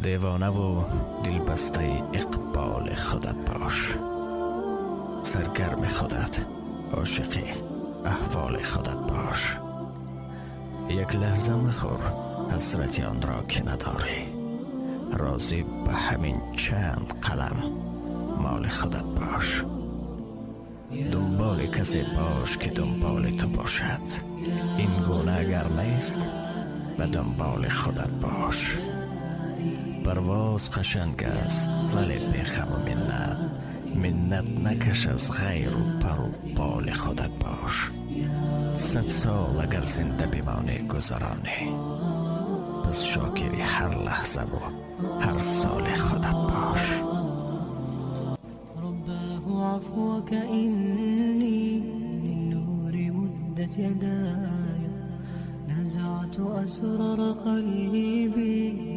دیوانه و دلبسته اقبال خودت باش. سرگرم خودت، عاشق احوال خودت باش. یک لحظه مخور حسرت آن را که نداری. راضی به همین چند قلم مال خودت باش. دنبال کسی باش که دنبال تو باشد. این گونه اگر نیست به دنبال خودت باش. پرواز قشنگ است ولی بیخم و منت نکش از غیر و پر و بال خودت باش. 100 سال اگر زنده بمانی گذرانی، پس شاکر هر لحظه و هر سال خودت باش. رباه عفوك إني للنور مدت يداي، نزعت أسرار قلبي